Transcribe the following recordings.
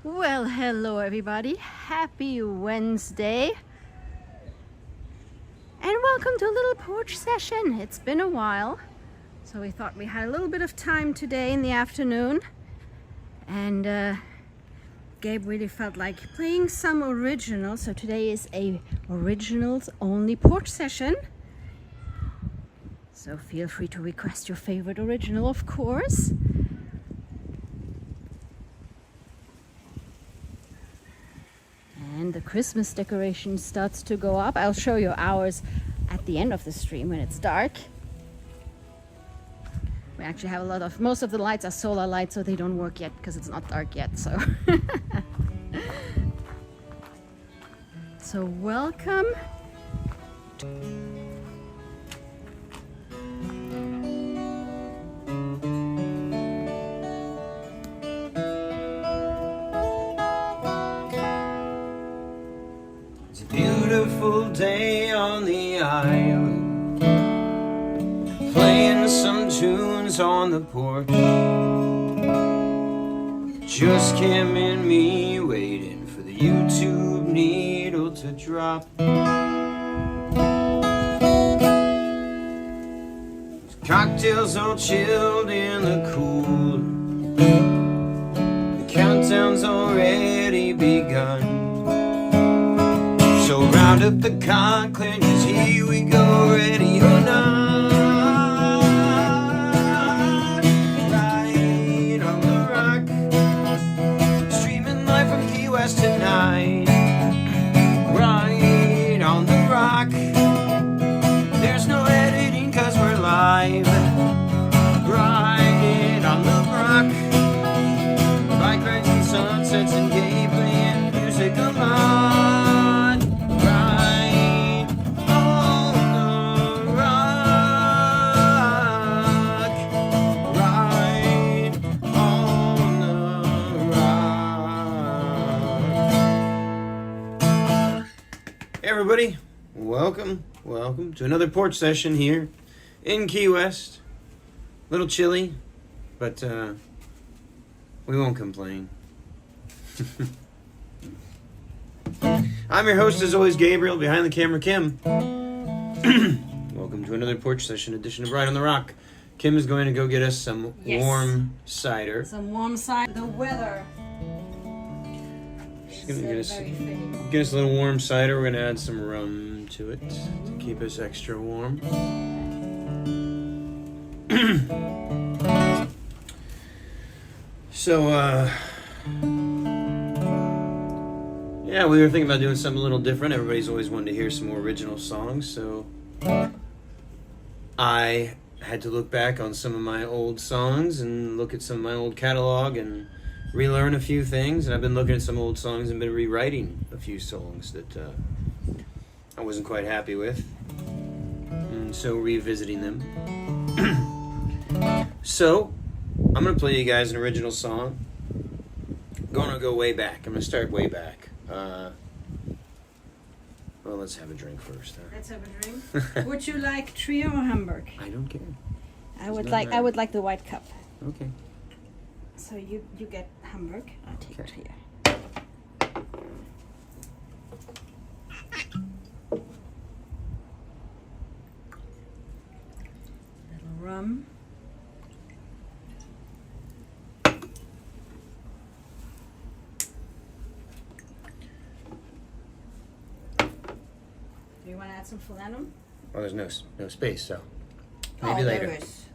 Well, hello everybody. Happy Wednesday. And welcome to a little porch session. It's been a while, so we thought we had a little bit of time today in the afternoon. And Gabe really felt like playing some originals, so today is a originals only porch session. So feel free to request your favorite original, of course. And the Christmas decoration starts to go up. I'll show you ours at the end of the stream when it's dark. We actually have most of the lights are solar lights, so they don't work yet because it's not dark yet. So, so welcome. Beautiful day on the island, playing some tunes on the porch. Just Kim and me waiting for the YouTube needle to drop. Cocktails all chilled in the cool. The countdown's already begun. So round up the conclave, 'cause here we go, ready or not. Right on the rock, streaming live from Key West tonight. Right on the rock, there's no editing 'cause we're live. Right on the rock, bike rides and sunsets and gay playing music along. Everybody, welcome to another porch session here in Key West. A little chilly, but we won't complain. I'm your host, as always, Gabriel. Behind the camera, Kim. Welcome to another porch session edition of Right on the Rock. Kim is going to go get us some warm cider. Some warm cider. The weather. She's going to get us a little warm cider. We're going to add some rum to it to keep us extra warm. So, yeah, we were thinking about doing something a little different. Everybody's always wanted to hear some more original songs, so I had to look back on some of my old songs and look at some of my old catalog and relearn a few things. And I've been looking at some old songs and been rewriting a few songs that I wasn't quite happy with, and so revisiting them. So I'm gonna play you guys an original song. I'm gonna go way back. I'm gonna start way back. Well, let's have a drink first. Huh? Let's have a drink. Would you like trio or Hamburg? I don't care. I would like the white cup. Okay. So you get Hamburg. I'll take it here. Little rum. Do you want to add some Fulanum? Well, there's no space, so maybe later.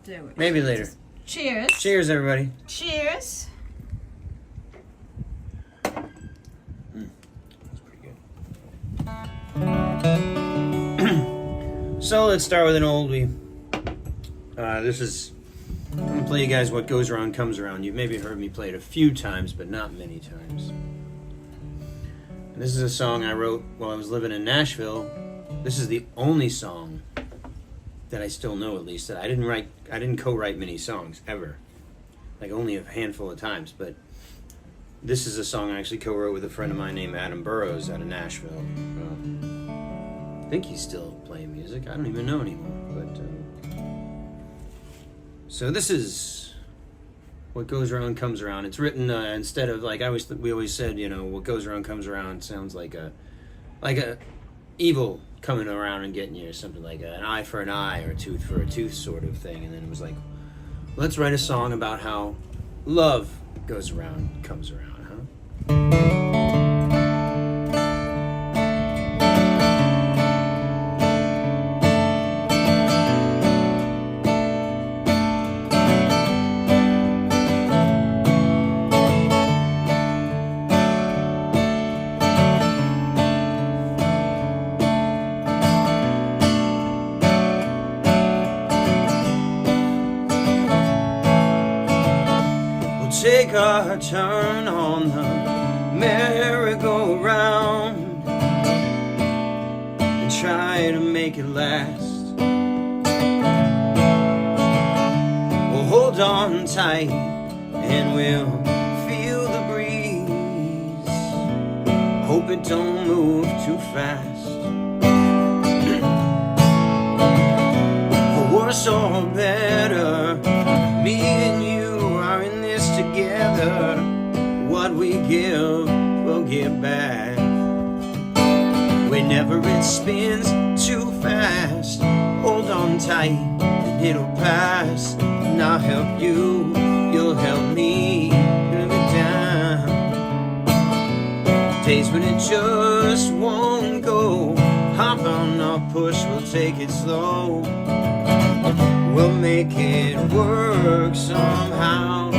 There is. Maybe later. Cheers. Cheers, everybody. Cheers. That's pretty good. So let's start with an oldie. I'm going to play you guys What Goes Around Comes Around. You've maybe heard me play it a few times, but not many times. And this is a song I wrote while I was living in Nashville. This is the only song that I still know, at least, that I didn't co-write many songs ever, like only a handful of times. But this is a song I actually co-wrote with a friend of mine named Adam Burrows out of Nashville. I think he's still playing music. I don't even know anymore. But so this is what goes around comes around. It's written instead of like we always said, you know, what goes around comes around sounds like a evil coming around and getting you, or something like an eye for an eye or a tooth for a tooth sort of thing. And then it was like, let's write a song about how love goes around comes around, huh? Take our turn on the merry-go-round and try to make it last. We'll hold on tight and we'll feel the breeze. Hope it don't move too fast. For worse or better, me and you are in this together. What we give, we'll give back. Whenever it spins too fast, hold on tight and it'll pass. And I'll help you, you'll help me, live it down. Days when it just won't go, hop on or push, we'll take it slow. We'll make it work somehow.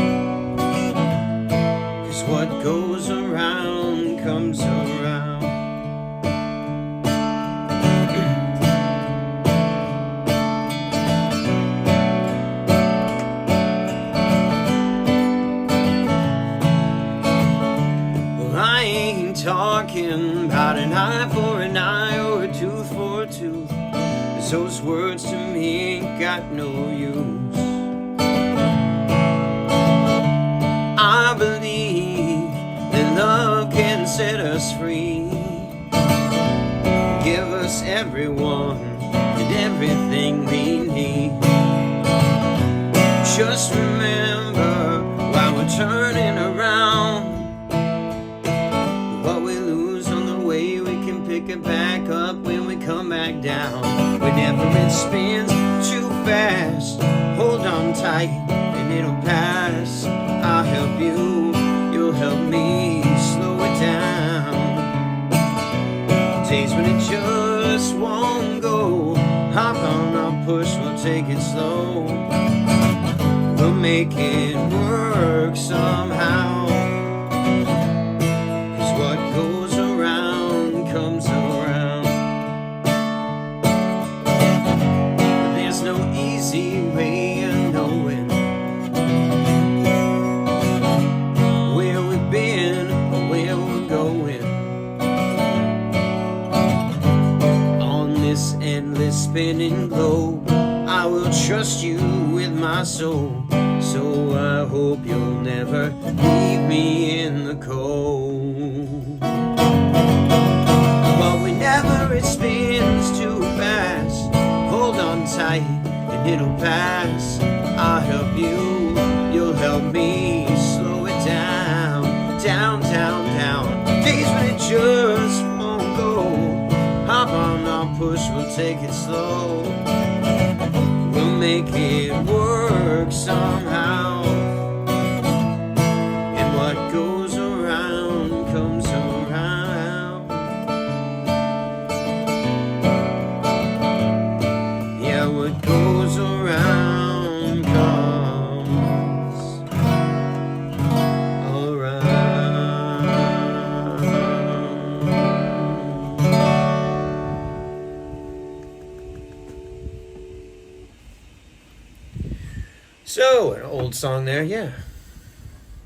'Cause what goes around comes around. Well, I ain't talking about an eye for an eye or a tooth for a tooth. Those words to me ain't got no use. I believe that love can set us free, give us everyone and everything we need. Just remember while we're turning around, what we lose on the way, we can pick it back up when we come back down. Whenever it spins too fast, hold on tight and it'll pass. I'll help you, you'll help me, slow it down. Days when it just won't go, hop on or push, we'll take it slow. We'll make it work somehow. 'Cause what goes around comes around. But there's no easy way of knowing where we've been or where we're going. On this endless spinning globe, I will trust you with my soul. So I hope you'll never leave me in the cold. But whenever it spins too fast, hold on tight and it'll pass. I'll help you, you'll help me, slow it down, down, down, down. Days when it just won't go, hop on or push, we'll take it slow. We'll make it work somehow. And what goes around comes around. Yeah, what goes around comes around. So, an old song there, yeah.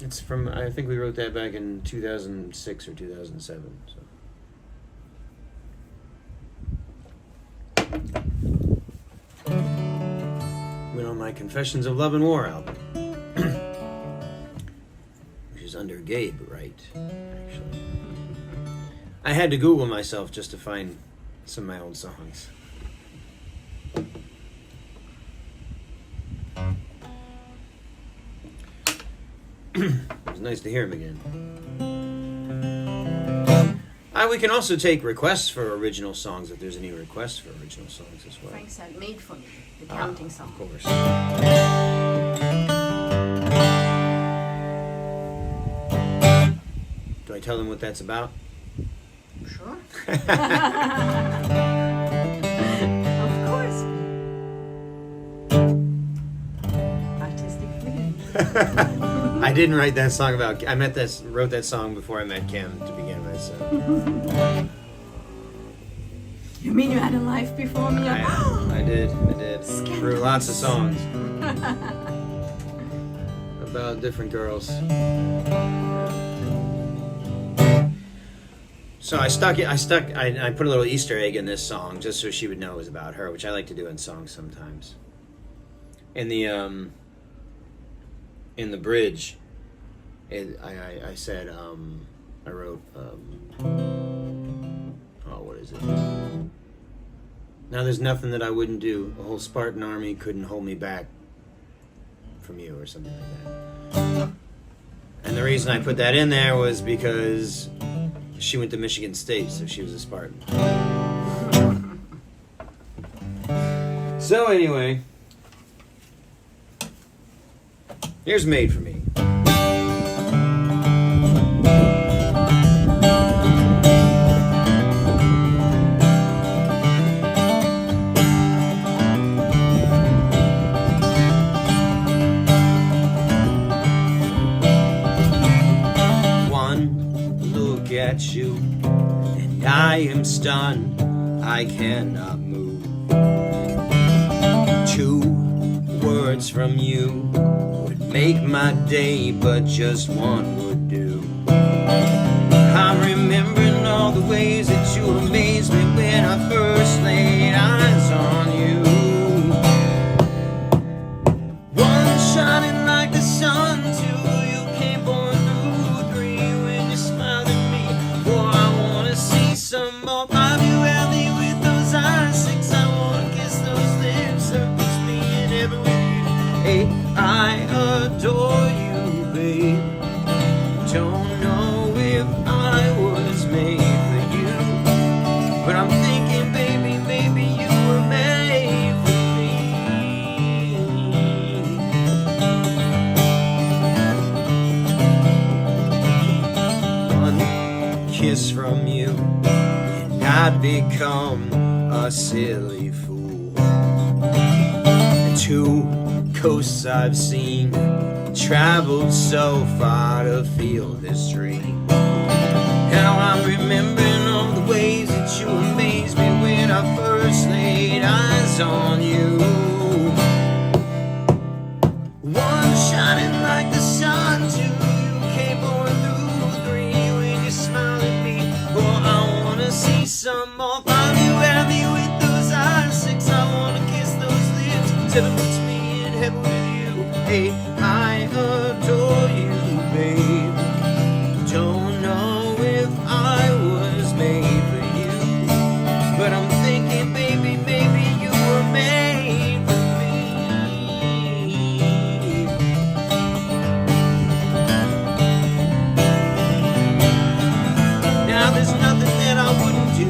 It's from, I think we wrote that back in 2006 or 2007. So. Went on my Confessions of Love and War album. Which is under Gabe Wright, actually. I had to Google myself just to find some of my old songs. It was nice to hear him again. We can also take requests for original songs if there's any requests for original songs as well. Frank said Made for Me, the counting song. Of course. Do I tell them what that's about? Sure. Of course. Artistic freedom. I didn't write that song about. Wrote that song before I met Kim to begin with. So. You mean you had a life before me? I did. Scandalous. Wrote lots of songs about different girls. So I put a little Easter egg in this song just so she would know it was about her, which I like to do in songs sometimes. In the bridge, I said, I wrote, what is it? Now there's nothing that I wouldn't do. A whole Spartan army couldn't hold me back from you, or something like that. And the reason I put that in there was because she went to Michigan State, so she was a Spartan. So anyway, here's Made for Me. At you, and I am stunned, I cannot move. 2 words from you would make my day, but just one would do. I'm remembering all the ways that you amazed me when I first laid eyes on you. One shining like the sun, 2 you came born through, 3 when you smiled at me. 4 I wanna see some more of you, healthy with those eyes. 6 I wanna kiss those lips, 7 puts me in heaven with you. 8 I adore you, babe. Don't know if I was made for you, but I'm thinking, baby, maybe you were made for me. 1 kiss from you, and I'd become a silly fool. 2 coasts I've seen, traveled so far to feel this dream. Now I'm remembering all the ways that you amazed me when I first laid eyes on you. 1 shining like the sun, 2 you came born through, 3 when you smiled at me. 4 I wanna see some more of you, healthy with those eyes. 6 I wanna kiss those lips, 7 puts me in heaven with you. 8 I adore you, babe. Don't know if I was made for you, but I'm thinking, baby, maybe you were made for me. Now there's nothing that I wouldn't do.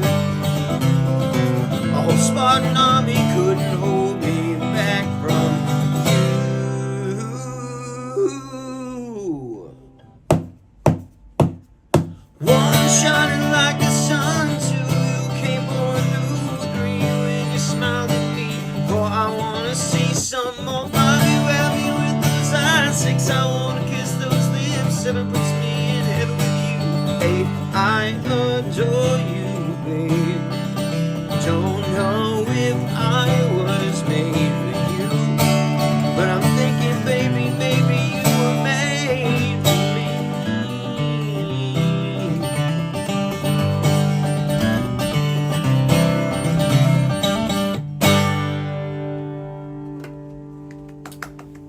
A whole Spartan army couldn't hold me back from you. 1 shining like the sun, 2 you came born through, 3 when you smiled at me. 4 I wanna see some more of you, healthy with those eyes. 6 I wanna kiss those lips, 7 puts me in heaven with you. 8 I adore you, babe. Don't know if I was made for you, but I'm thinking, baby, maybe you were made for me.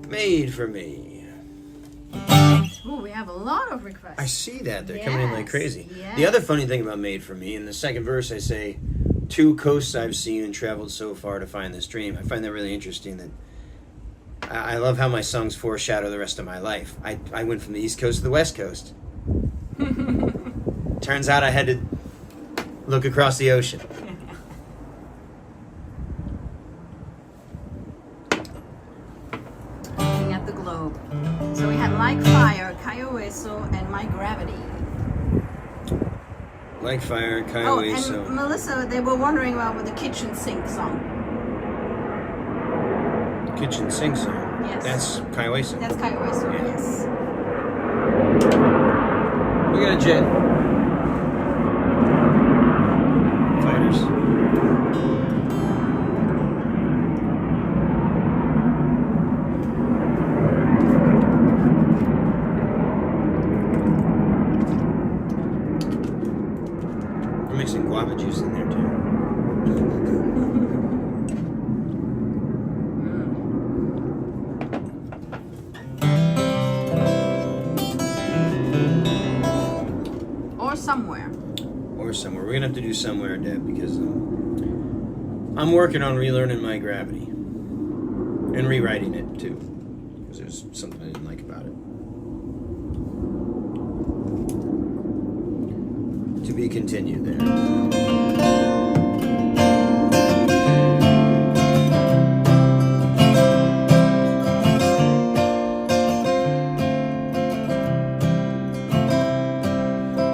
Made for me. Ooh, we have a lot of requests. I see that. They're coming in like Yes, crazy. yes. The other funny thing about Made for Me, in the second verse I say, 2 coasts I've seen and traveled so far to find this dream. I find that really interesting that I love how my songs foreshadow the rest of my life. I went from the East Coast to the West Coast. Turns out I had to look across the ocean. Looking at the globe. So we had Like Fire, Caio Hueso, and My Gravity. Like Fire, Oh, Caio and Hueso. Melissa, they were wondering about the kitchen sink song. Kitchen Sink Song. Yes. That's Caio Hueso. That's Caio Hueso, Yeah. yes. We got a jet. Fighters. We're mixing guava juice in there too. Or somewhere. Or somewhere. We're gonna have to do somewhere, Deb, because I'm working on relearning my gravity and rewriting it too, because there's something I didn't like about it. To be continued there.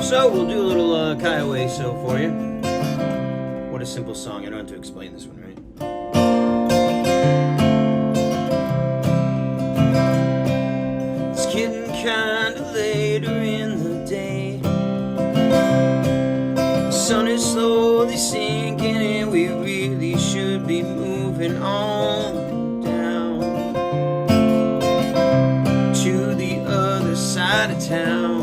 So we'll do a little Caio Hueso for you. What a simple song. I don't have to explain this one, right? It's getting kind of later in the day. The sun is slowly sinking and we really should be moving on down to the other side of town.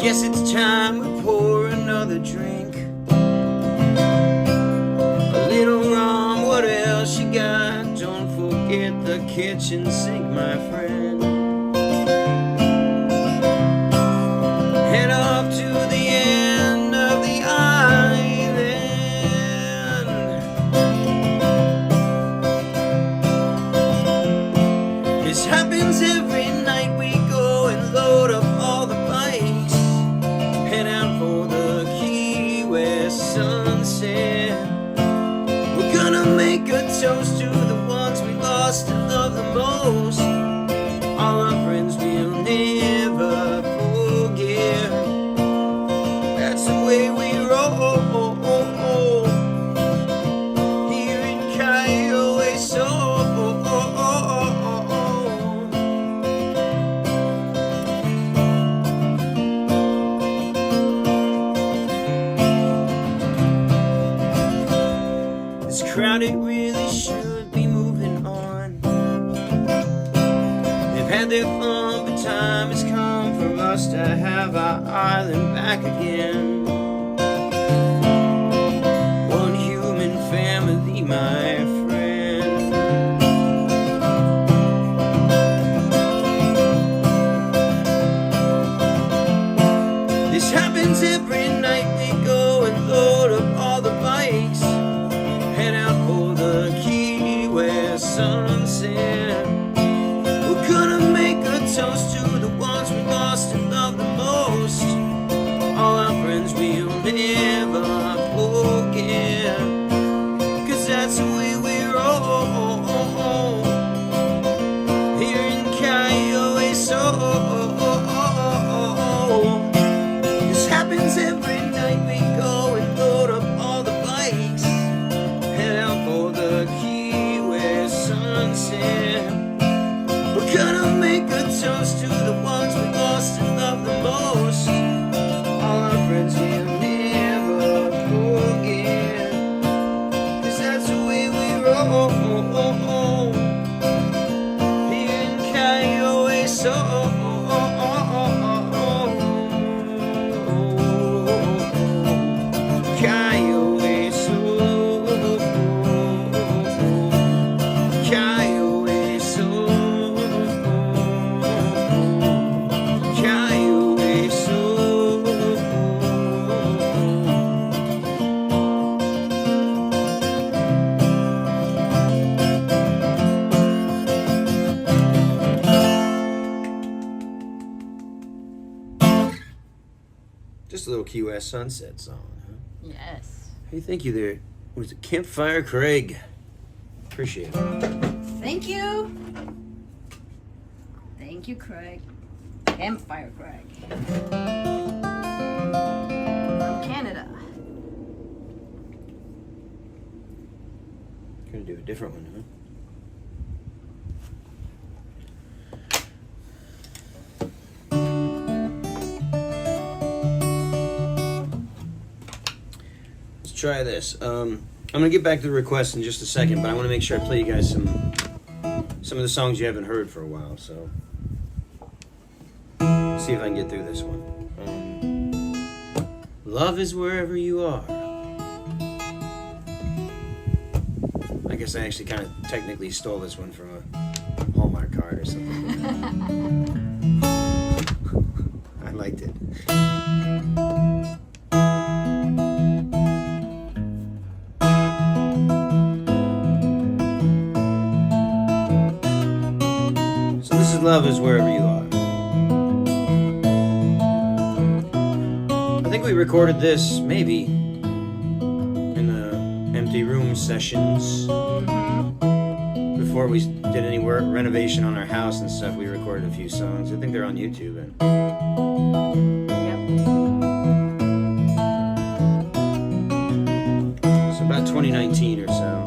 Guess it's time we pour another drink. A little rum, what else you got? Don't forget the kitchen sink, my friend. Head off to the end of the island. This happens every night. We go and load up all the bikes. Head out for the Key West sunset. We're gonna make a toast to the ones we lost and love the most. All our friends we'll never forget. That's the way we roll here in Caio Hueso. This crowd, it really should be moving on. They've had their fun, but time has come for us to have our island back again. One human family, my friend. This happens every night. We go and load up all the bikes. Head out for the Key West sunset. We're gonna make a toast to the ones we lost and love the most. All our friends typical Key West sunset song, huh? Yes. Hey, thank you there. Was it Campfire Craig? Appreciate it. Thank you. Thank you, Craig. Campfire Craig. From Canada. Gonna do a different one, huh? Try this. I'm gonna get back to the requests in just a second, but I want to make sure I play you guys some of the songs you haven't heard for a while. So, see if I can get through this one. Love is wherever you are. I guess I actually kind of technically stole this one from a Hallmark card or something. I liked it. Love is wherever you are. I think we recorded this maybe in the empty room sessions before we did any work renovation on our house and stuff. We recorded a few songs. I think they're on YouTube. It's about 2019 or so.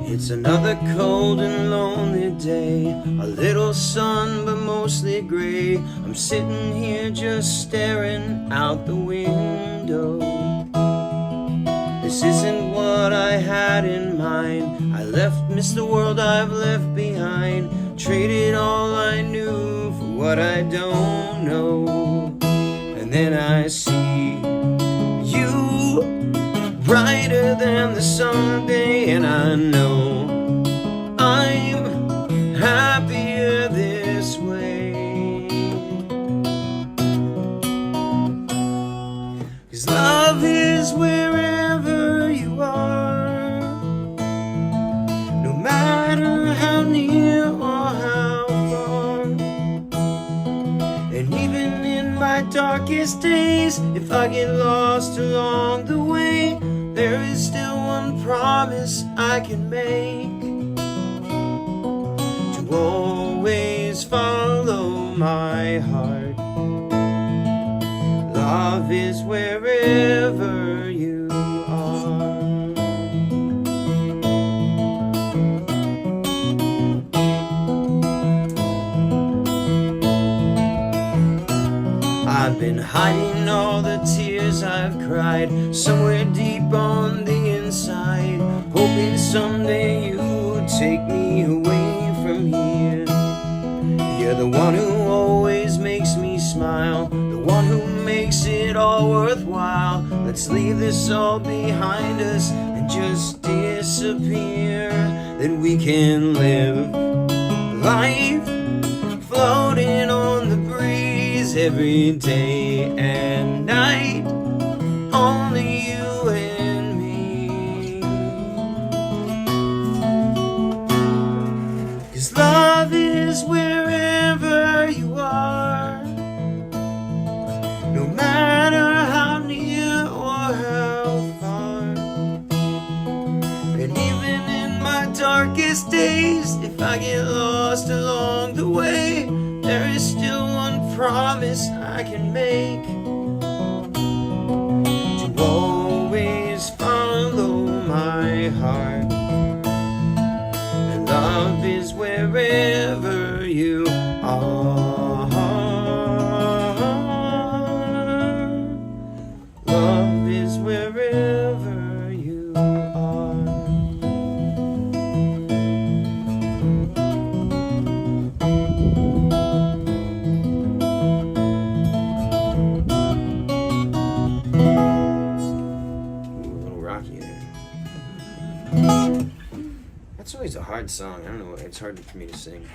It's another cold and lonely day, a little sun but mostly gray. I'm sitting here just staring out the window. This isn't what I had in mind. I missed the world I've left behind. Traded all I knew for what I don't know. And then I see you, brighter than the Sunday, and I know I'm happier this way. 'Cause love is wherever you are, no matter how near or how far. And even in my darkest days, if I get lost along the way, there is still one promise I can make, to always follow my heart. Love is wherever you are. I've been hiding all the tears I've cried somewhere deep on the inside, hoping someday you would take me away from here. You're the one who always makes me smile, the one who makes it all worthwhile. Let's leave this all behind us and just disappear. Then we can live life floating on the breeze every day and night. Only you and me. 'Cause love is wherever you are, no matter how near or how far. And even in my darkest days, if I get lost along the way, there is still one promise I can make, to always follow my heart. And love is wherever you are. Love is wherever you are. That's always a hard song. I don't know. It's hard for me to sing.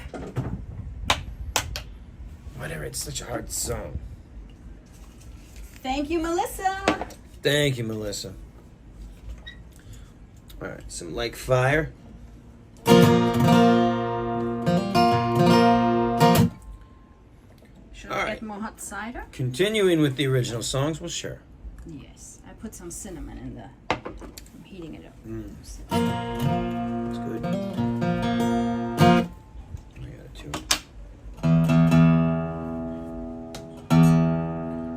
Whatever. It's such a hard song. Thank you, Melissa. Thank you, Melissa. All right, some Like Fire. Should All I right. get more hot cider? Continuing with the original songs, well, sure. Yes. I put some cinnamon in the... I'm heating it up. That's good. I got it too.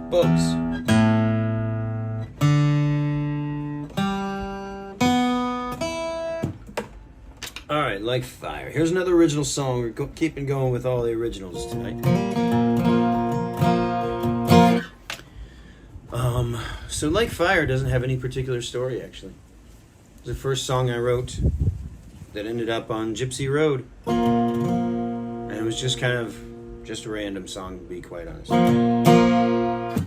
Bugs. All right, Like Fire. Here's another original song. We're keeping going with all the originals tonight. So Like Fire doesn't have any particular story, actually. It's the first song I wrote that ended up on Gypsy Road. And it was just kind of just a random song, to be quite honest.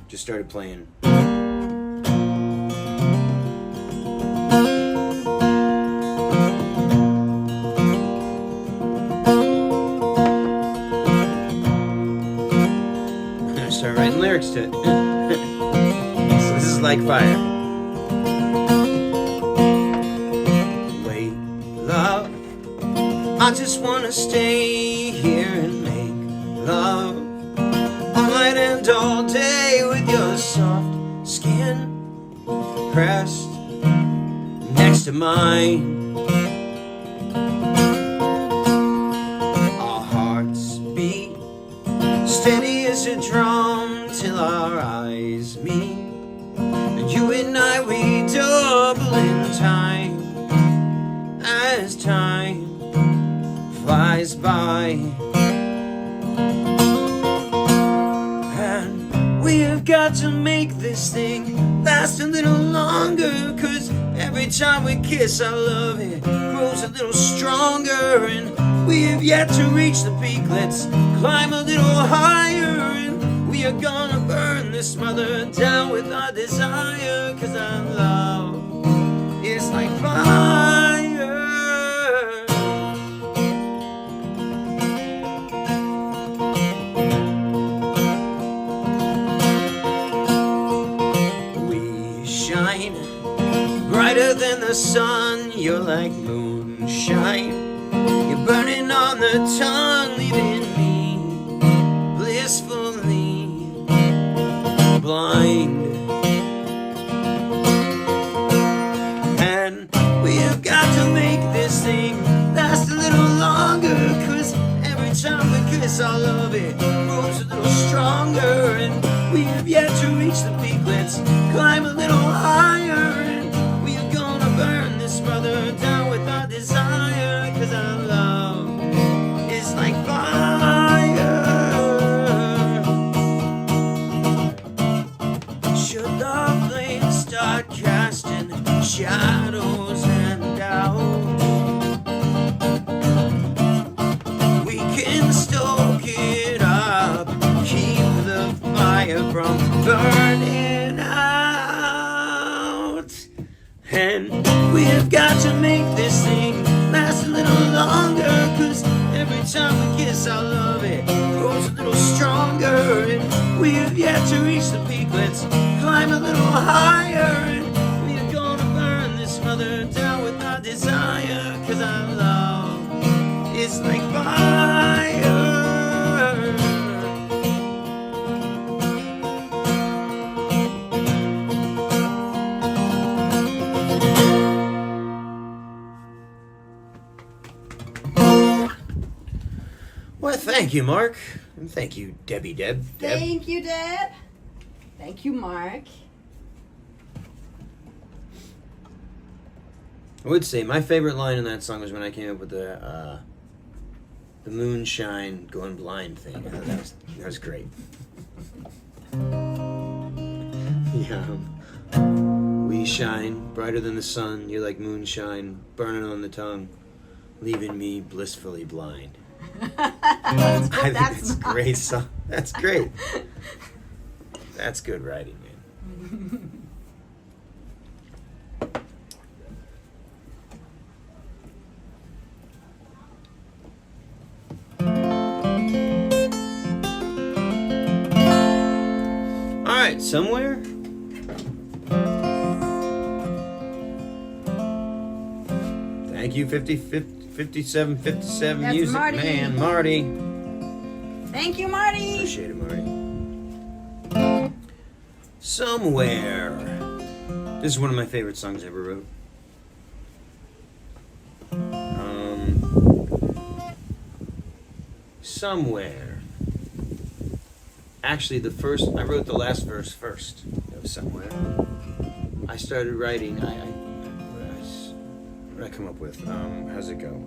Just started playing. I started writing lyrics to it. So this is Like Fire. Wait, love, I just wanna stay here and make love all night and all day with your soft skin pressed next to mine. Our hearts beat steady as a drum till our eyes meet, and you and I, we double in time as time flies by. And we've got to make this thing last a little longer, 'cause every time we kiss our love, it grows a little stronger. And we have yet to reach the peak, let's climb a little higher. And we are gonna burn this mother down with our desire, 'cause our love is like fire. We shine brighter than the sun, you're like moonshine. You're burning on the tongue, leaving me blissfully blind. And we've got to make this thing last a little longer, 'cause every time we kiss our love, it grows a little stronger. And we have yet to reach the peak, let's climb a little higher. And we are gonna burn this mother down with our desire, 'cause our love is like fire. Should the flames start casting shadows and doubt, we can stoke it up, keep the fire from burning out. And we've got to make this thing last a little longer, 'cause every time we kiss our love, it grows a little stronger. And we have yet to reach the peak, let's climb a little higher. And we are gonna burn this mother down with our desire, 'cause our love is like fire. Well, thank you, Mark. And thank you, Debbie Deb. Thank you, Deb. Thank you, Mark. I would say my favorite line in that song was when I came up with the moonshine going blind thing. That was great. Yeah. We shine brighter than the sun. You're like moonshine burning on the tongue, leaving me blissfully blind. That's I think that's it's a great song. That's great. That's good writing, man. All right, somewhere Thank you, 5757 That's music Marty. man, Marty. Thank you, Marty. Appreciate it, Marty. Somewhere. This is one of my favorite songs I ever wrote. Somewhere. Actually, I wrote the last verse first of Somewhere. I started writing, what did I come up with? How's it go?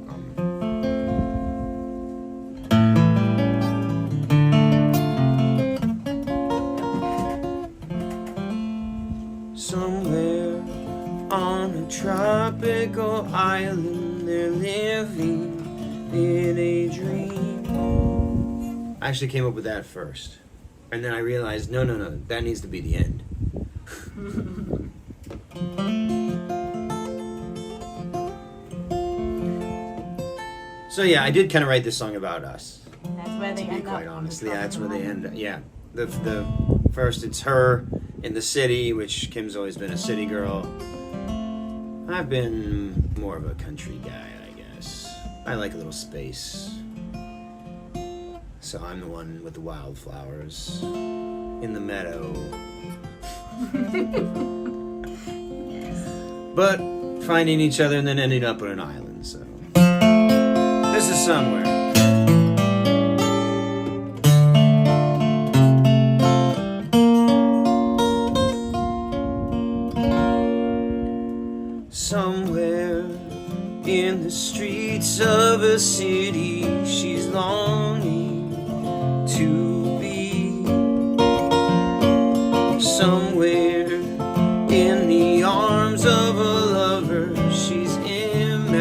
Somewhere on a tropical island, they're living in a dream. I actually came up with that first. And then I realized, no, that needs to be the end. So yeah, I did kind of write this song about us. That's where they To be end quite up. honest, yeah, that's where they end up. Yeah, the first it's her in the city, which Kim's always been a city girl. I've been more of a country guy, I guess. I like a little space. So I'm the one with the wildflowers in the meadow. But finding each other and then ending up on an island, so. This is Somewhere. Somewhere in the streets of a city, she's longing to be. Somewhere in the arms of a lover, she's imagining.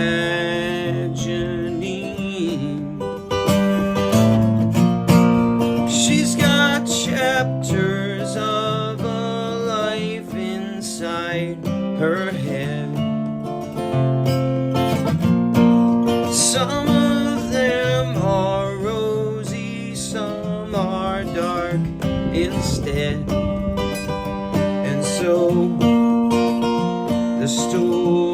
She's got chapters of a life inside her head. Some of them are rosy, some are dark instead. And so the story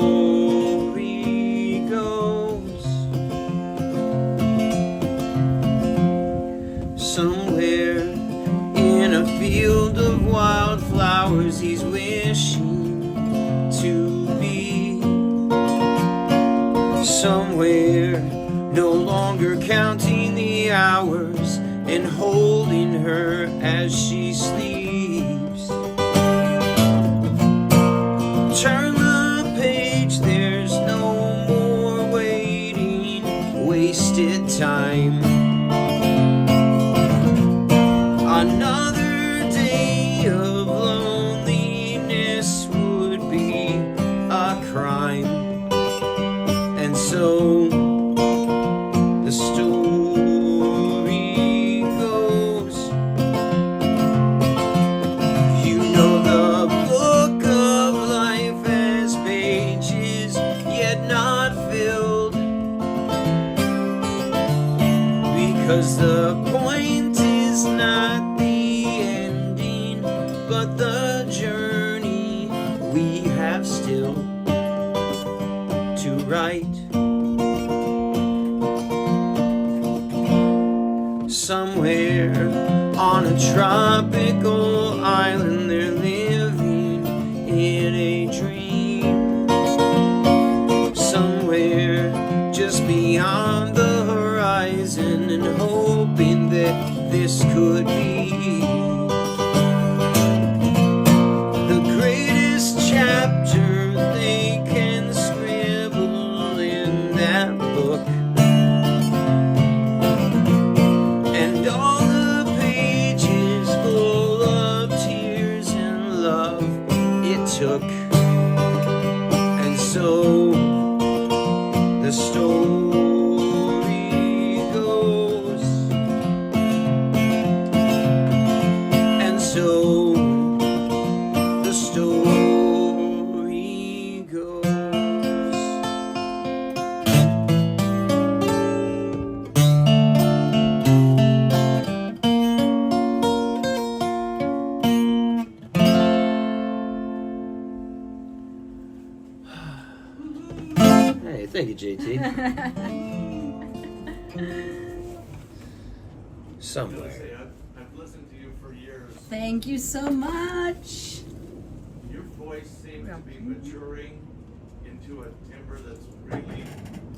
goes. Somewhere in a field of wildflowers, he's wishing to be. Somewhere, no longer counting the hours and holding her as she sleeps. Turn the page, there's no more waiting, wasted time. Another day of loneliness would be a crime. And so the story goes. You know the book of life has pages yet not filled, because the point is not the ending, but the journey we have still to write. Somewhere on a tropical island, they're living in a dream. Somewhere just beyond the horizon, and hoping that this could be the greatest chapter they can scribble in that book. And all the pages full of tears and love it took. And so the story goes. Hey, thank you, JT. Somewhere. I've listened to you for years. Thank you so much. Your voice seems to be maturing into a timbre that's really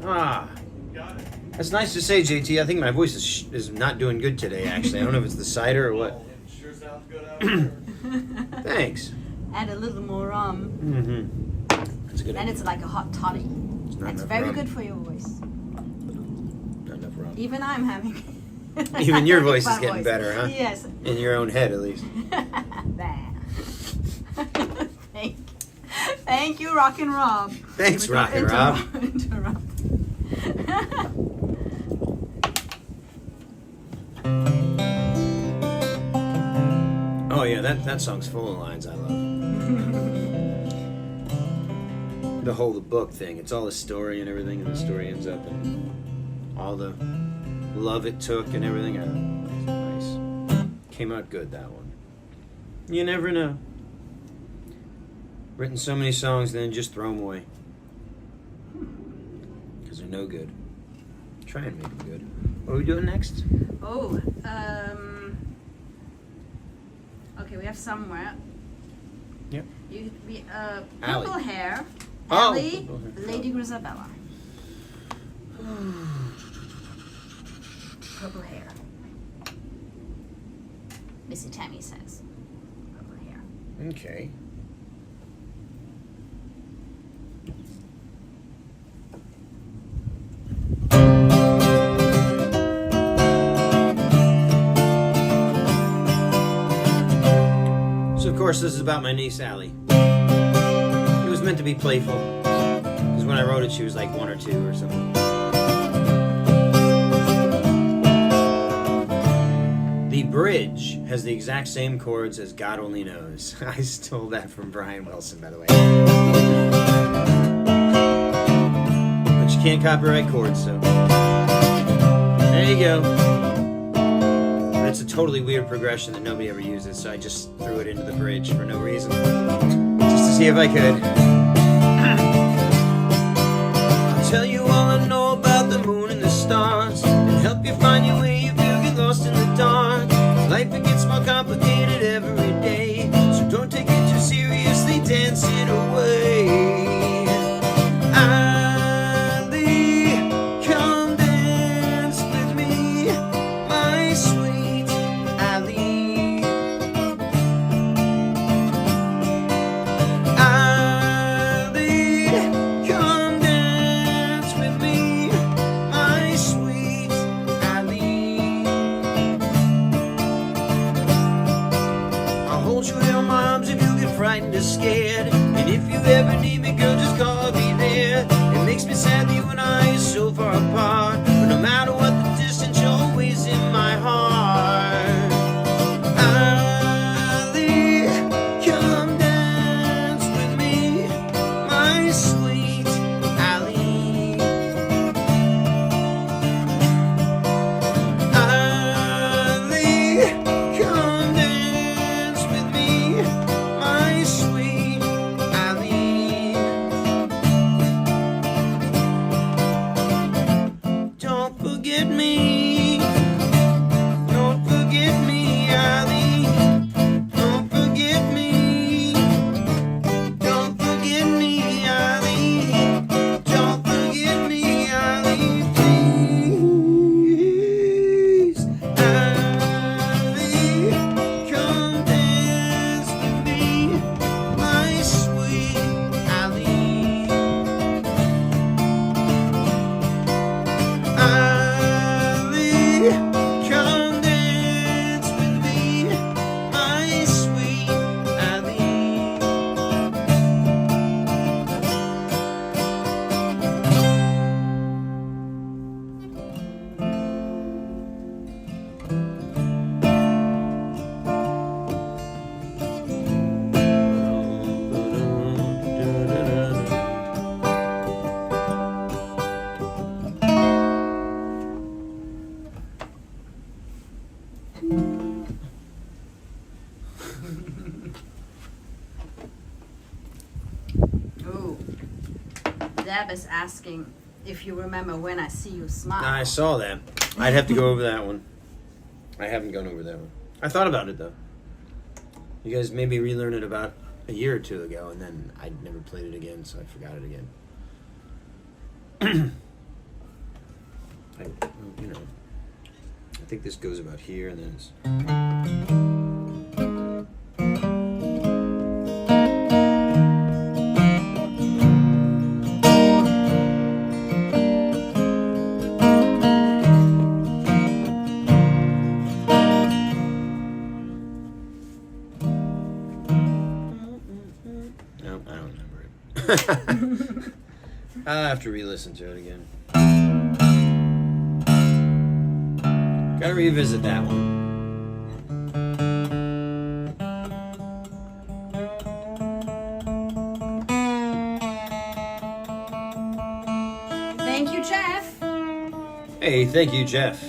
Ah, got it. that's nice to say, JT. I think my voice is not doing good today, actually. I don't know if it's the cider or what. Well, it sure sounds good out there. Thanks. Add a little more rum. Mm-hmm. That's a good Then idea. it's like a hot toddy. not It's enough very rum. good for your voice. Not enough rum. Even I'm having. Even your voice is my getting better, huh? Yes. In your own head, at least. There. Thank you, Rock and Rob. Thanks, Rock and Rob. Interrupt. Oh yeah, that song's full of lines I love. The book thing. It's all the story and everything, and the story ends up in all the love it took and everything. Nice. Came out good, that one. You never know. Written so many songs, then just throw them away. Because they're no good. Try and make them good. What are we doing next? Oh, okay, we have somewhere. Yep. Purple hair. Oh, Ellie, purple hair. Lady Grisbella. Purple hair. Missy Tammy says. Purple hair. Okay. So of course this is about my niece Allie. It was meant to be playful. Because when I wrote it she was like 1 or 2 or something. The bridge has the exact same chords as God Only Knows. I stole that from Brian Wilson, by the way. But you can't copyright chords, so there you go. But it's a totally weird progression that nobody ever uses, so I just threw it into the bridge for no reason. Just to see if I could. I'll tell you all I know about the moon and the stars, and help you find your way if you get lost in the dark. Life it gets more complicated every day, so don't take it too seriously, dance it away. Ali, come dance with me, my sweet Ali. Ali, Deb is asking if you remember When I See You Smile. I saw that. I'd have to go over that one. I haven't gone over that one. I thought about it though. You guys made me relearn it about a year or two ago, and then I never played it again, so I forgot it again. You know, I think this goes about here, and then it's. No, I don't remember it. I'll have to re-listen to it again. Gotta revisit that one. Thank you, Jeff. Hey, thank you, Jeff.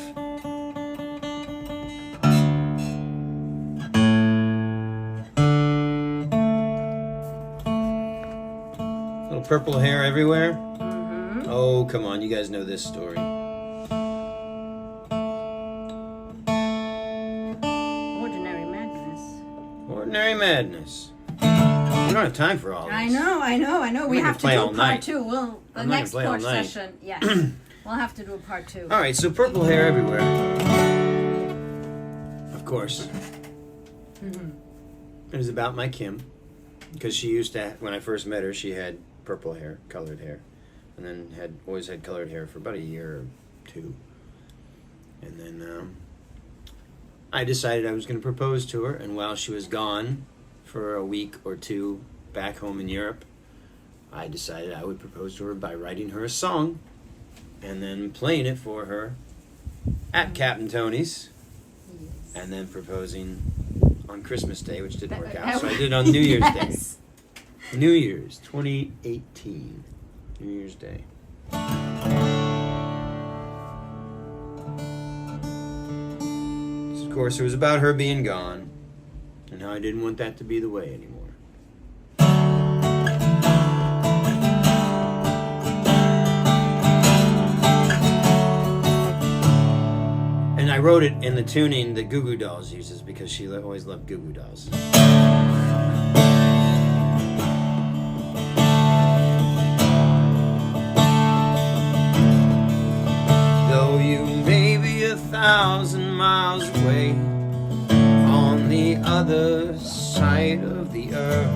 Little purple hair everywhere. Mm-hmm. Oh, come on, you guys know this story. Ordinary Madness. Ordinary Madness. We don't have time for all this. I know. We gonna have to play do all part night. 2. Well, the I'm not gonna next play all Porch night. session, yes. We'll have to do a part 2. All right, so purple hair everywhere. Of course. Mm-hmm. It was about my Kim, because she used to. When I first met her, she had purple hair, colored hair, and then always had colored hair for about a year or two. And then I decided I was going to propose to her, and while she was gone for a week or two back home in Europe, I decided I would propose to her by writing her a song and then playing it for her at Captain Tony's, and then proposing on Christmas Day, which didn't work out, so I did it on New Year's Yes. Day. New Year's 2018. New Year's Day. So of course, it was about her being gone and how I didn't want that to be the way anymore. And I wrote it in the tuning that Goo Goo Dolls uses because she always loved Goo Goo Dolls. Though you may be 1,000 miles away on the other side of the earth,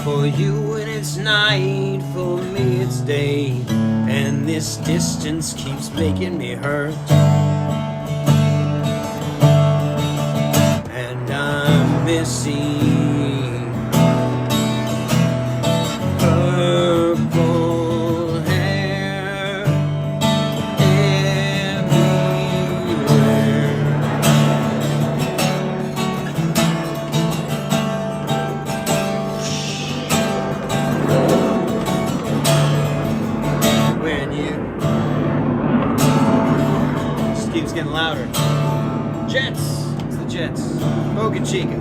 for you when it's night, for me it's day, and this distance keeps making me hurt. And I'm missing purple hair everywhere. When you just keeps getting louder. Jets, it's the Jets. Boca Chica.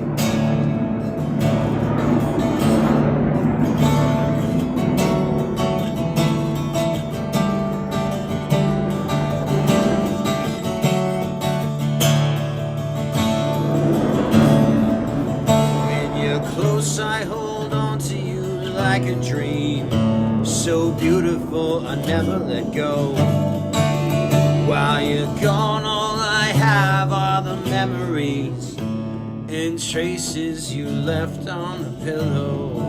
When you're close, I hold on to you like a dream. So beautiful, I never let go. While you're gone, all I have are the memories and traces you left on the pillow.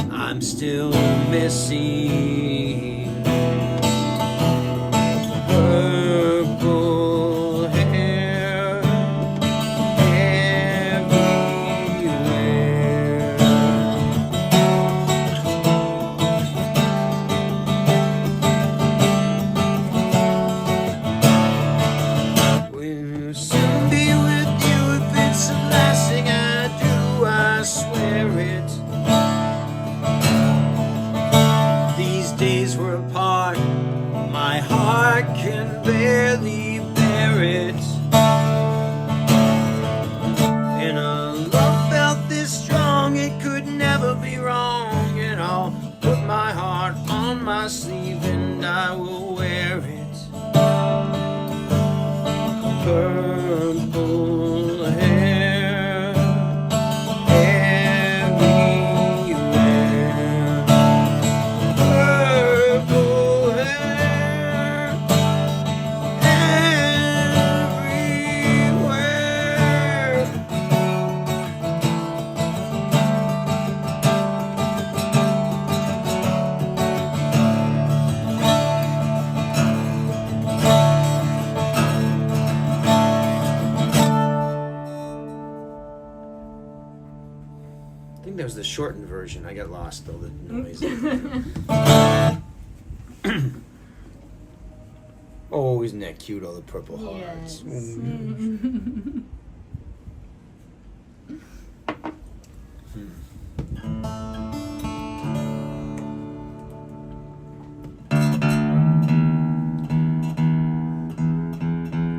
I'm still missing purple hair everywhere. We'll soon be with you if it's the last thing I do, I swear it. These days we're apart, my heart can barely bear it. And a love felt this strong, it could never be wrong. on my sleeve and I will wear it. Purple hair everywhere. Purple hair everywhere. I think that was the shortened version. I got lost all the noise. Oh, isn't that cute? All the purple hearts.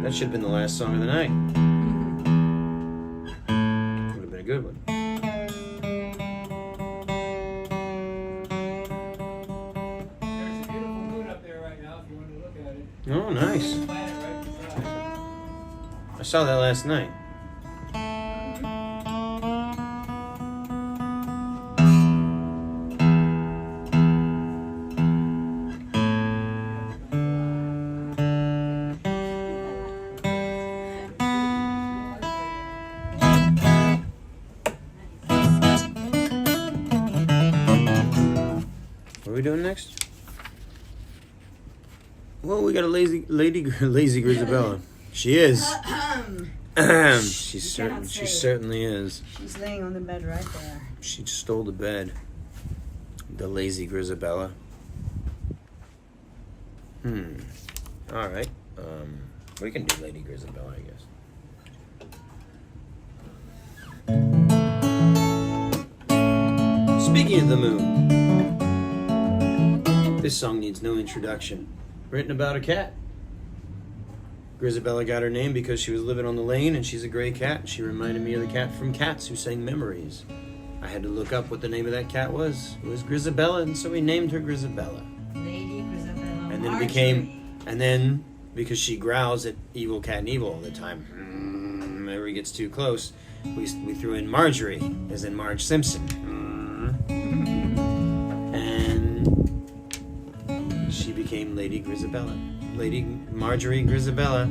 That should have been the last song of the night. Would have been a good one. There's a beautiful moon up there right now if you want to look at it. Oh, nice. Planet right beside it. I saw that last night. What are we doing next? Well, we got a lazy Grisbella. She is. She certainly is. She's laying on the bed right there. She stole the bed. The lazy Grisbella. All right. We can do Lady Grisbella, I guess. Speaking of the moon, this song needs no introduction. Written about a cat. Grisbella got her name because she was living on the lane and she's a gray cat. She reminded me of the cat from Cats who sang Memories. I had to look up what the name of that cat was. It was Grisbella, and so we named her Grisbella. Lady Grisbella. And then it became, and then because she growls at Evil Cat and Evil all the time, whenever he gets too close, we threw in Marjorie, as in Marge Simpson. And she became Lady Grisbella. Lady Marjorie Grisbella.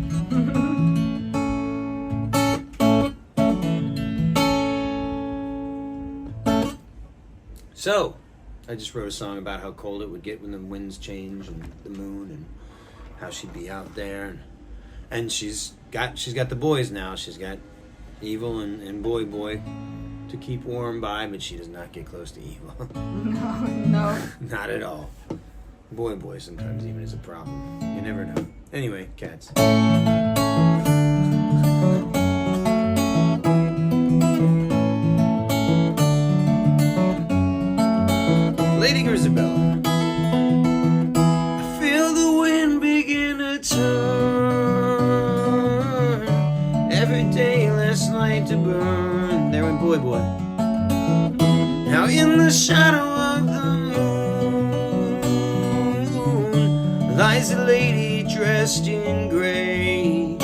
So, I just wrote a song about how cold it would get when the winds change and the moon and how she'd be out there. And she's got the boys now. She's got Evil and Boy to keep warm by, but she does not get close to Evil. No. Not at all. Boy sometimes even is a problem. You never know. Anyway, cats. Lady Grisbella. I feel the wind begin to turn. Every day less light to burn. There went Boy. Now in the shadow of the moon lies a lady dressed in gray.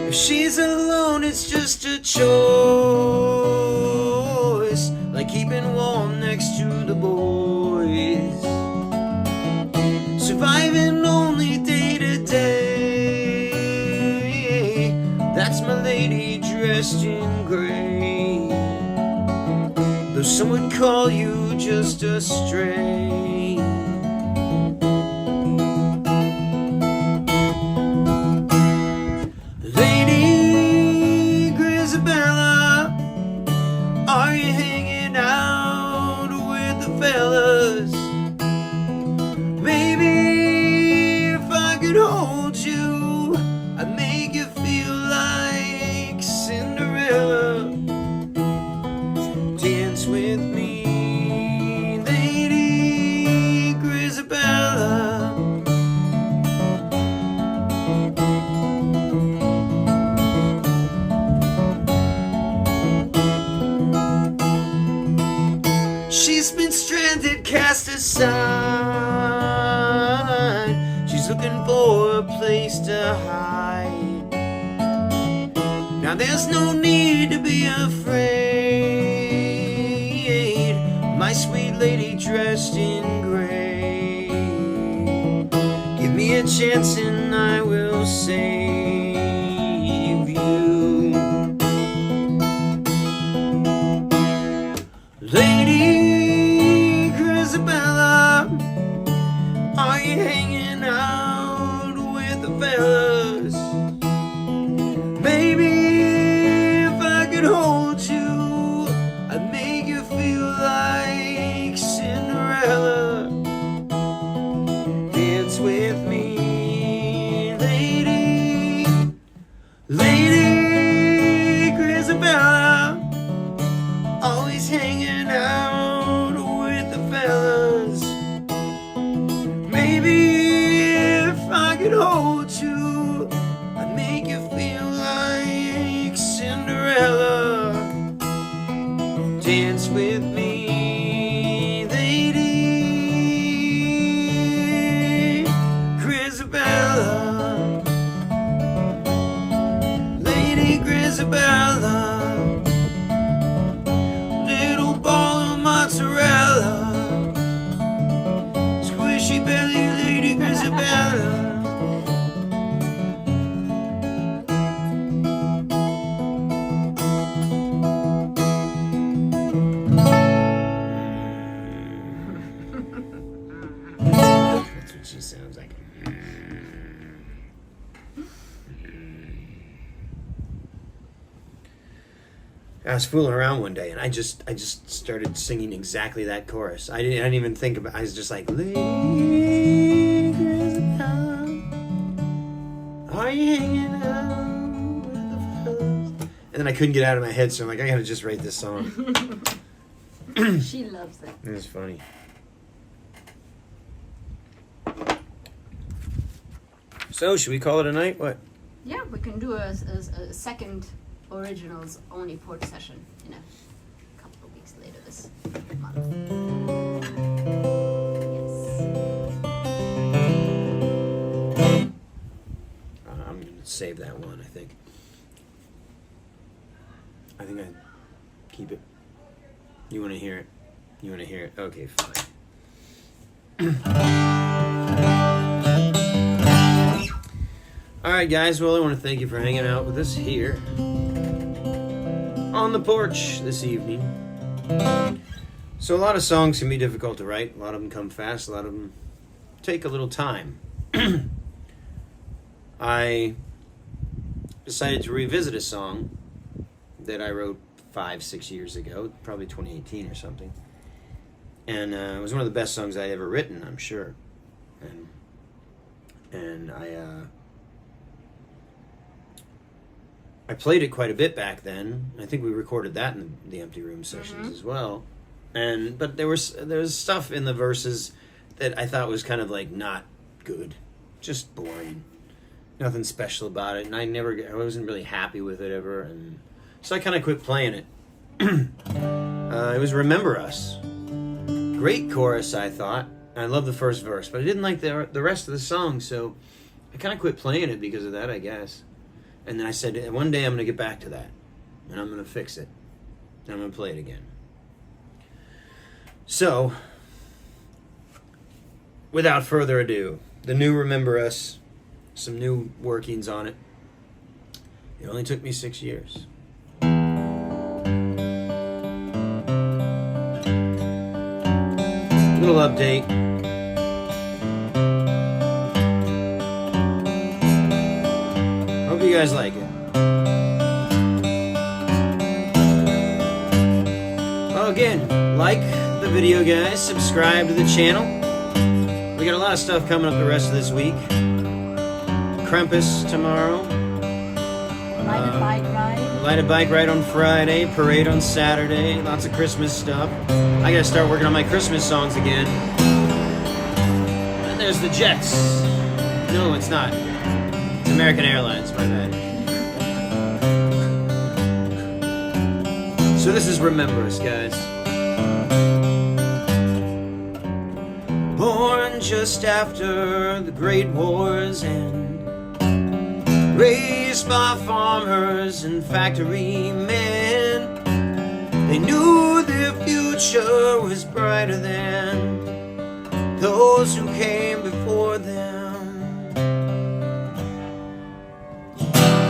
If she's alone, it's just a choice, like keeping warm next to the boys. Surviving only day to day. That's my lady dressed in gray. Though some would call you just a stray. Lady Grisbella, are you hanging out with the fellas? Maybe if I could hold you, I'd make you feel like Cinderella. Dance with me, Lady Grisbella. She's been stranded stranded, cast aside. She's looking for a place to hide. Now there's no need to be afraid, my sweet lady dressed in gray. Give me a chance and I will save you. Lady Grisbella, are you hanging out with the fellas? Maybe if I could hold you, I'd make you feel like Cinderella. Dance with me, lady, Lady Grisbella, always hanging out with the fellas. Maybe if I could hold you, I'd make you feel like Cinderella. Dance with me, Lady Grisbella, Lady Grisbella. Little ball of mozzarella, squishy belly, Lady Grisbella. That's what she sounds like. I was fooling around one day, and I just started singing exactly that chorus. I didn't even think about. I was just like, Lady Grisbella, are you hanging out with the fellas? And then I couldn't get it out of my head, so I'm like, I gotta just write this song. She loves it. It was funny. So, should we call it a night? What? Yeah, we can do a second originals only Porch session in a couple of weeks later this month. Yes. I'm gonna save that one. I think I keep it. You want to hear it? You want to hear it? Okay, fine. All right, guys. Well, I want to thank you for hanging out with us here on the porch this evening. So a lot of songs can be difficult to write. A lot of them come fast. A lot of them take a little time. I decided to revisit a song that I wrote 5-6 years ago, probably 2018 or something. And it was one of the best songs I'd ever written, I'm sure. And I played it quite a bit back then. I think we recorded that in the Empty Room sessions as well. But there was stuff in the verses that I thought was kind of like not good, just boring, nothing special about it, and I wasn't really happy with it ever, and so I kind of quit playing it. It was "Remember Us," great chorus, I thought. I love the first verse, but I didn't like the rest of the song, so I kind of quit playing it because of that, I guess. And then I said, one day I'm going to get back to that, and I'm going to fix it, and I'm going to play it again. So, without further ado, the new "Remember Us," some new workings on it. It only took me 6 years. Little update. Hope you guys like it. Well, again, like the video, guys. Subscribe to the channel. We got a lot of stuff coming up the rest of this week. Krampus tomorrow. Light a bike ride on Friday. Parade on Saturday. Lots of Christmas stuff. I gotta start working on my Christmas songs again. And there's the Jets. No, it's not. It's American Airlines, my bad. So this is "Remember Us," guys. born just after the Great War's end, raised by farmers and factory men. They knew their future was brighter than those who came before them.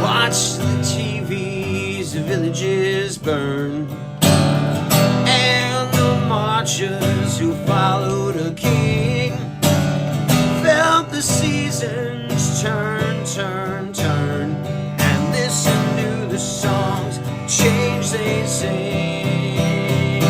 Watch the TVs of villages burn, and the marchers who followed a king felt the seasons turn, turn, turn, and listened to the songs change they sing.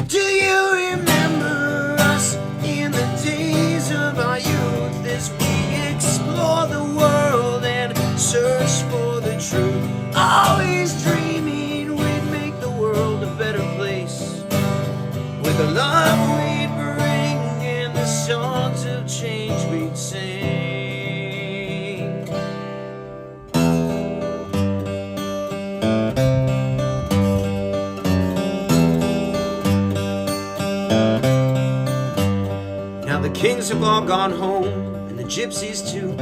Do you remember us in the days of our youth, as we explore the world and search for the truth, always dreaming we'd make the world a better place with the love we'd bring and the songs of change we'd sing? Now the kings have all gone home, and the gypsies too.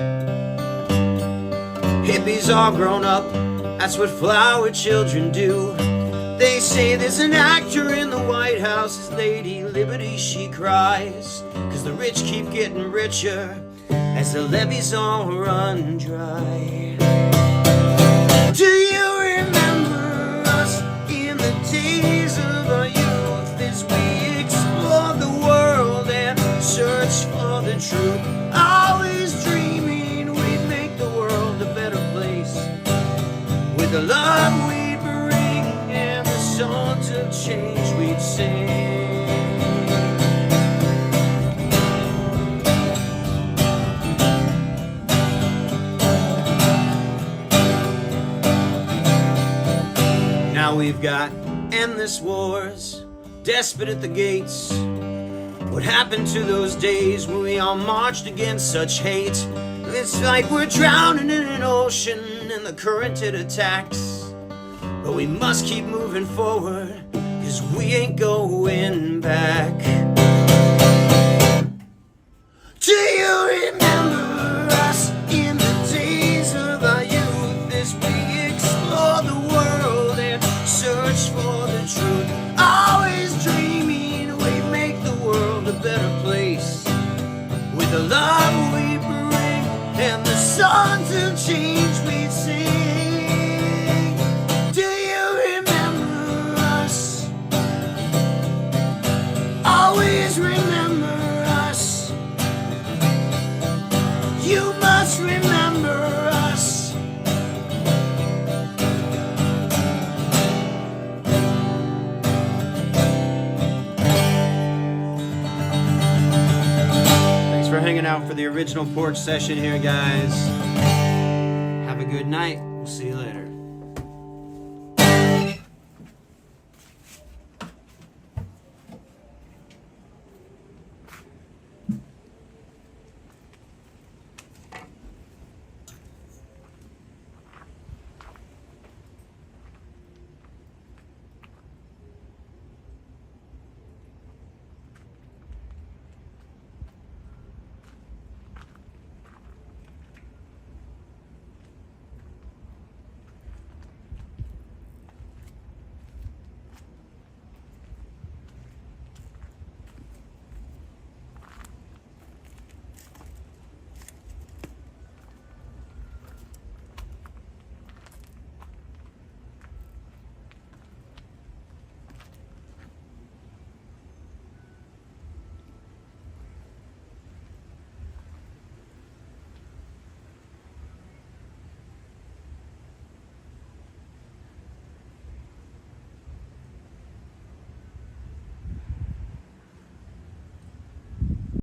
Hippies all grown up, that's what flower children do. They say there's an actor in the White House, his Lady Liberty she cries, 'cause the rich keep getting richer as the levees all run dry. Do you remember us in the days of our youth, as we explore the world and search for the truth, always dreaming we'd make the world a better place with the love we bring and the songs of change we'd sing? Now we've got endless wars, desperate at the gates. What happened to those days when we all marched against such hate? It's like we're drowning in an ocean and the current it attacks. But we must keep moving forward, 'cause we ain't going back. Do you remember us in the days of our youth, as we explore the world and search for the truth, always dreaming we'd make the world a better place with the love we bring and the songs of change we'd sing? Do you remember us? Always remember us. You must remember us. Thanks for hanging out for the original Porch session here, guys. Have a good night.